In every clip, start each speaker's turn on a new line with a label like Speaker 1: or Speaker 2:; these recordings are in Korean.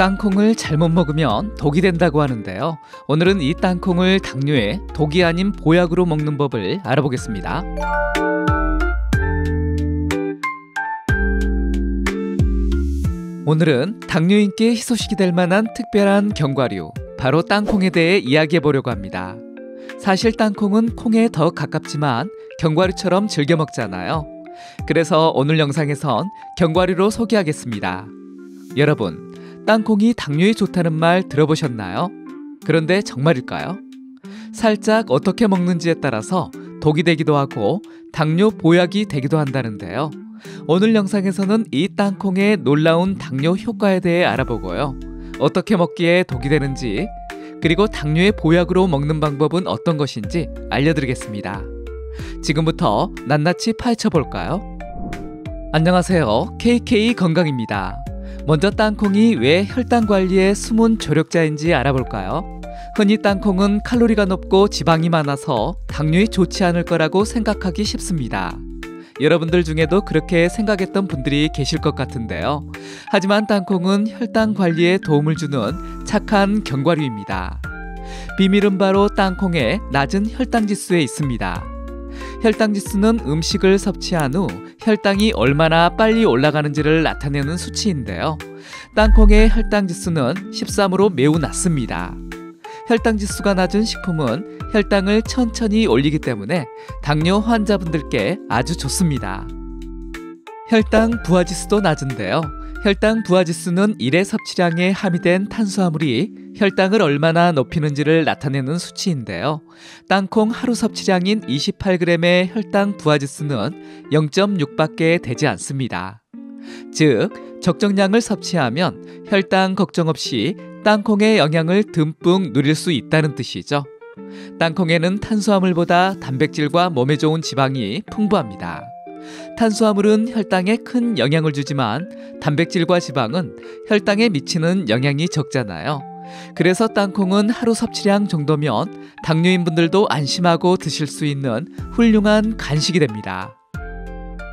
Speaker 1: 땅콩을 잘못 먹으면 독이 된다고 하는데요. 오늘은 이 땅콩을 당뇨에 독이 아닌 보약으로 먹는 법을 알아보겠습니다. 오늘은 당뇨인께 희소식이 될 만한 특별한 견과류, 바로 땅콩에 대해 이야기해 보려고 합니다. 사실 땅콩은 콩에 더 가깝지만 견과류처럼 즐겨 먹잖아요. 그래서 오늘 영상에선 견과류로 소개하겠습니다. 여러분, 땅콩이 당뇨에 좋다는 말 들어보셨나요? 그런데 정말일까요? 살짝 어떻게 먹는지에 따라서 독이 되기도 하고 당뇨 보약이 되기도 한다는데요. 오늘 영상에서는 이 땅콩의 놀라운 당뇨 효과에 대해 알아보고요. 어떻게 먹기에 독이 되는지, 그리고 당뇨의 보약으로 먹는 방법은 어떤 것인지 알려드리겠습니다. 지금부터 낱낱이 파헤쳐볼까요? 안녕하세요. KK 건강입니다. 먼저 땅콩이 왜 혈당 관리에 숨은 조력자인지 알아볼까요? 흔히 땅콩은 칼로리가 높고 지방이 많아서 당뇨에 좋지 않을 거라고 생각하기 쉽습니다. 여러분들 중에도 그렇게 생각했던 분들이 계실 것 같은데요. 하지만 땅콩은 혈당 관리에 도움을 주는 착한 견과류입니다. 비밀은 바로 땅콩의 낮은 혈당 지수에 있습니다. 혈당 지수는 음식을 섭취한 후 혈당이 얼마나 빨리 올라가는지를 나타내는 수치인데요. 땅콩의 혈당 지수는 13으로 매우 낮습니다. 혈당 지수가 낮은 식품은 혈당을 천천히 올리기 때문에 당뇨 환자분들께 아주 좋습니다. 혈당 부하 지수도 낮은데요. 혈당 부하 지수는 일회 섭취량에 함유된 탄수화물이 혈당을 얼마나 높이는지를 나타내는 수치인데요. 땅콩 하루 섭취량인 28g의 혈당 부하 지수는 0.6밖에 되지 않습니다. 즉, 적정량을 섭취하면 혈당 걱정 없이 땅콩의 영양을 듬뿍 누릴 수 있다는 뜻이죠. 땅콩에는 탄수화물보다 단백질과 몸에 좋은 지방이 풍부합니다. 탄수화물은 혈당에 큰 영향을 주지만 단백질과 지방은 혈당에 미치는 영향이 적잖아요. 그래서 땅콩은 하루 섭취량 정도면 당뇨인 분들도 안심하고 드실 수 있는 훌륭한 간식이 됩니다.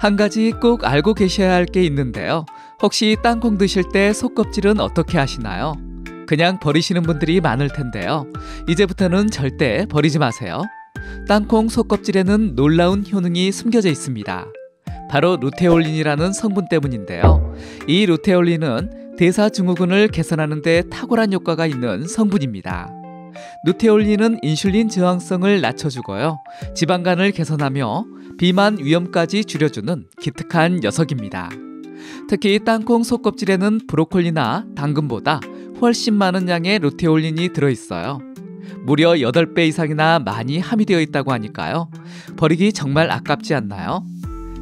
Speaker 1: 한 가지 꼭 알고 계셔야 할 게 있는데요. 혹시 땅콩 드실 때 속껍질은 어떻게 하시나요? 그냥 버리시는 분들이 많을 텐데요. 이제부터는 절대 버리지 마세요. 땅콩 속껍질에는 놀라운 효능이 숨겨져 있습니다. 바로 루테올린이라는 성분 때문인데요. 이 루테올린은 대사증후군을 개선하는 데 탁월한 효과가 있는 성분입니다. 루테올린은 인슐린 저항성을 낮춰주고요. 지방간을 개선하며 비만 위험까지 줄여주는 기특한 녀석입니다. 특히 땅콩 속껍질에는 브로콜리나 당근보다 훨씬 많은 양의 루테올린이 들어있어요. 무려 8배 이상이나 많이 함유되어 있다고 하니까요. 버리기 정말 아깝지 않나요?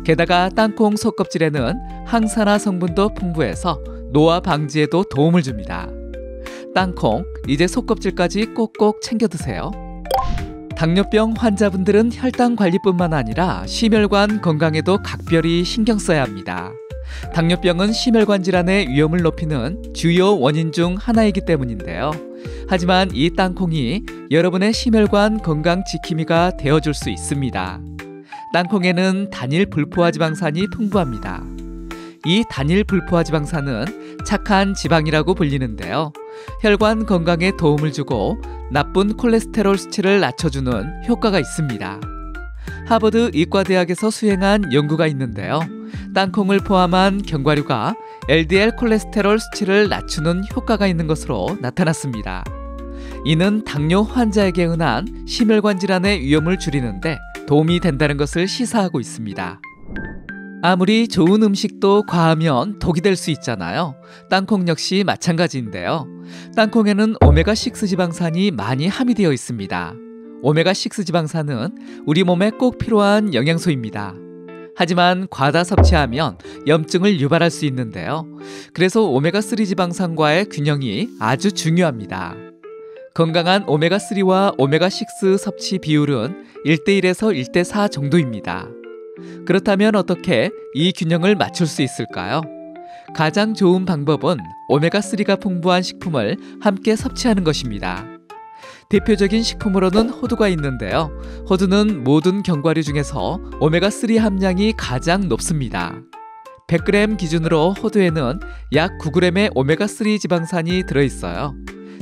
Speaker 1: 게다가 땅콩 속껍질에는 항산화 성분도 풍부해서 노화 방지에도 도움을 줍니다. 땅콩, 이제 속껍질까지 꼭꼭 챙겨 드세요. 당뇨병 환자분들은 혈당 관리뿐만 아니라 심혈관 건강에도 각별히 신경 써야 합니다. 당뇨병은 심혈관 질환의 위험을 높이는 주요 원인 중 하나이기 때문인데요. 하지만 이 땅콩이 여러분의 심혈관 건강 지킴이가 되어줄 수 있습니다. 땅콩에는 단일 불포화지방산이 풍부합니다. 이 단일 불포화지방산은 착한 지방이라고 불리는데요. 혈관 건강에 도움을 주고 나쁜 콜레스테롤 수치를 낮춰주는 효과가 있습니다. 하버드 의과대학에서 수행한 연구가 있는데요. 땅콩을 포함한 견과류가 LDL 콜레스테롤 수치를 낮추는 효과가 있는 것으로 나타났습니다. 이는 당뇨 환자에게 흔한 심혈관 질환의 위험을 줄이는데 도움이 된다는 것을 시사하고 있습니다. 아무리 좋은 음식도 과하면 독이 될 수 있잖아요. 땅콩 역시 마찬가지인데요. 땅콩에는 오메가6 지방산이 많이 함유되어 있습니다. 오메가6 지방산은 우리 몸에 꼭 필요한 영양소입니다. 하지만 과다 섭취하면 염증을 유발할 수 있는데요. 그래서 오메가3 지방산과의 균형이 아주 중요합니다. 건강한 오메가3와 오메가6 섭취 비율은 1:1에서 1:4 정도입니다. 그렇다면 어떻게 이 균형을 맞출 수 있을까요? 가장 좋은 방법은 오메가3가 풍부한 식품을 함께 섭취하는 것입니다. 대표적인 식품으로는 호두가 있는데요. 호두는 모든 견과류 중에서 오메가3 함량이 가장 높습니다. 100g 기준으로 호두에는 약 9g의 오메가3 지방산이 들어있어요.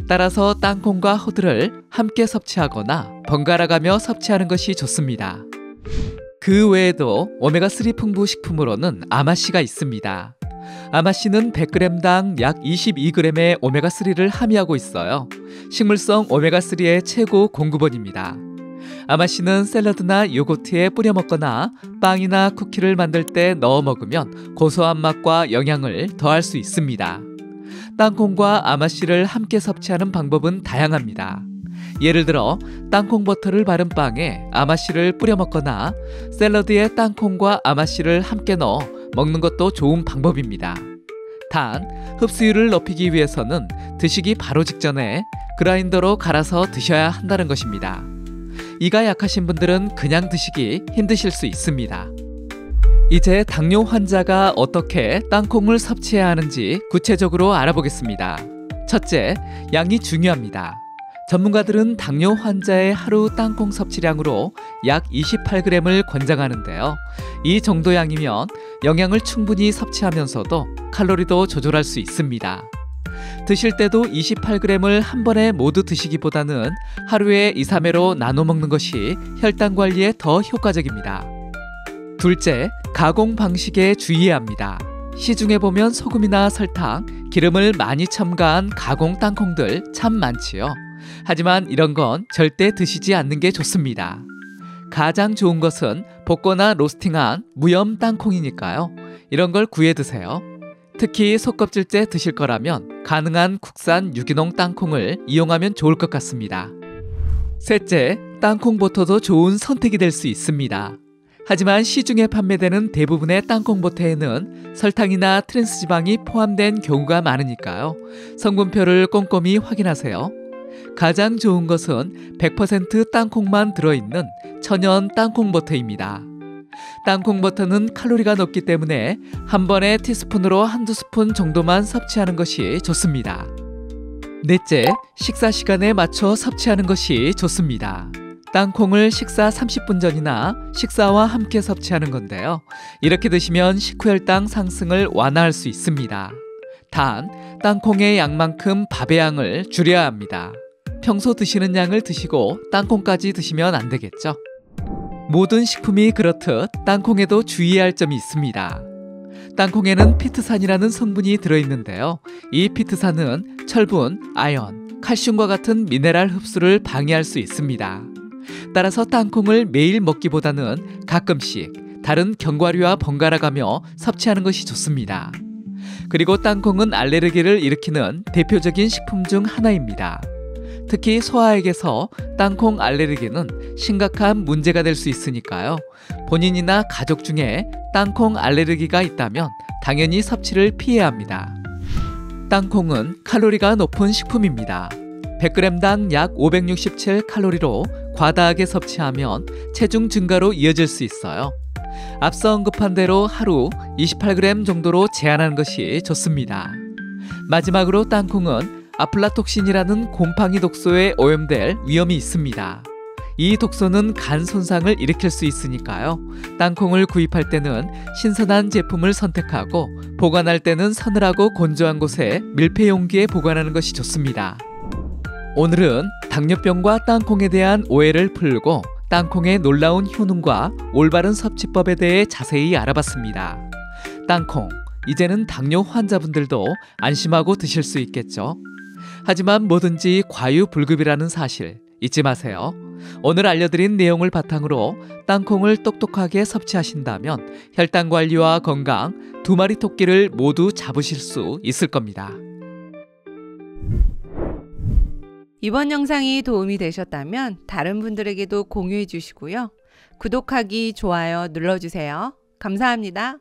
Speaker 1: 따라서 땅콩과 호두를 함께 섭취하거나 번갈아가며 섭취하는 것이 좋습니다. 그 외에도 오메가3 풍부 식품으로는 아마씨가 있습니다. 아마씨는 100g당 약 22g의 오메가3를 함유하고 있어요. 식물성 오메가3의 최고 공급원입니다. 아마씨는 샐러드나 요거트에 뿌려 먹거나 빵이나 쿠키를 만들 때 넣어 먹으면 고소한 맛과 영양을 더할 수 있습니다. 땅콩과 아마씨를 함께 섭취하는 방법은 다양합니다. 예를 들어 땅콩 버터를 바른 빵에 아마씨를 뿌려 먹거나 샐러드에 땅콩과 아마씨를 함께 넣어 먹는 것도 좋은 방법입니다. 단, 흡수율을 높이기 위해서는 드시기 바로 직전에 그라인더로 갈아서 드셔야 한다는 것입니다. 이가 약하신 분들은 그냥 드시기 힘드실 수 있습니다. 이제 당뇨 환자가 어떻게 땅콩을 섭취해야 하는지 구체적으로 알아보겠습니다. 첫째, 양이 중요합니다. 전문가들은 당뇨 환자의 하루 땅콩 섭취량으로 약 28g을 권장하는데요. 이 정도 양이면 영양을 충분히 섭취하면서도 칼로리도 조절할 수 있습니다. 드실 때도 28g을 한 번에 모두 드시기보다는 하루에 2, 3회로 나눠 먹는 것이 혈당 관리에 더 효과적입니다. 둘째, 가공 방식에 주의해야 합니다. 시중에 보면 소금이나 설탕, 기름을 많이 첨가한 가공 땅콩들 참 많지요. 하지만 이런 건 절대 드시지 않는 게 좋습니다. 가장 좋은 것은 볶거나 로스팅한 무염 땅콩이니까요. 이런 걸 구해 드세요. 특히 속껍질째 드실 거라면 가능한 국산 유기농 땅콩을 이용하면 좋을 것 같습니다. 셋째, 땅콩 버터도 좋은 선택이 될 수 있습니다. 하지만 시중에 판매되는 대부분의 땅콩 버터에는 설탕이나 트랜스지방이 포함된 경우가 많으니까요. 성분표를 꼼꼼히 확인하세요. 가장 좋은 것은 100% 땅콩만 들어있는 천연 땅콩 버터입니다. 땅콩 버터는 칼로리가 높기 때문에 한 번에 티스푼으로 한두 스푼 정도만 섭취하는 것이 좋습니다. 넷째, 식사 시간에 맞춰 섭취하는 것이 좋습니다. 땅콩을 식사 30분 전이나 식사와 함께 섭취하는 건데요. 이렇게 드시면 식후혈당 상승을 완화할 수 있습니다. 단, 땅콩의 양만큼 밥의 양을 줄여야 합니다. 평소 드시는 양을 드시고 땅콩까지 드시면 안 되겠죠? 모든 식품이 그렇듯 땅콩에도 주의해야 할 점이 있습니다. 땅콩에는 피트산이라는 성분이 들어있는데요. 이 피트산은 철분, 아연, 칼슘과 같은 미네랄 흡수를 방해할 수 있습니다. 따라서 땅콩을 매일 먹기보다는 가끔씩 다른 견과류와 번갈아가며 섭취하는 것이 좋습니다. 그리고 땅콩은 알레르기를 일으키는 대표적인 식품 중 하나입니다. 특히 소아에게서 땅콩 알레르기는 심각한 문제가 될 수 있으니까요. 본인이나 가족 중에 땅콩 알레르기가 있다면 당연히 섭취를 피해야 합니다. 땅콩은 칼로리가 높은 식품입니다. 100g당 약 567칼로리로 과다하게 섭취하면 체중 증가로 이어질 수 있어요. 앞서 언급한 대로 하루 28g 정도로 제한하는 것이 좋습니다. 마지막으로 땅콩은 아플라톡신이라는 곰팡이 독소에 오염될 위험이 있습니다. 이 독소는 간 손상을 일으킬 수 있으니까요. 땅콩을 구입할 때는 신선한 제품을 선택하고 보관할 때는 서늘하고 건조한 곳에 밀폐 용기에 보관하는 것이 좋습니다. 오늘은 당뇨병과 땅콩에 대한 오해를 풀고 땅콩의 놀라운 효능과 올바른 섭취법에 대해 자세히 알아봤습니다. 땅콩, 이제는 당뇨 환자분들도 안심하고 드실 수 있겠죠? 하지만 뭐든지 과유불급이라는 사실 잊지 마세요. 오늘 알려드린 내용을 바탕으로 땅콩을 똑똑하게 섭취하신다면 혈당 관리와 건강, 두 마리 토끼를 모두 잡으실 수 있을 겁니다.
Speaker 2: 이번 영상이 도움이 되셨다면 다른 분들에게도 공유해 주시고요. 구독하기, 좋아요 눌러주세요. 감사합니다.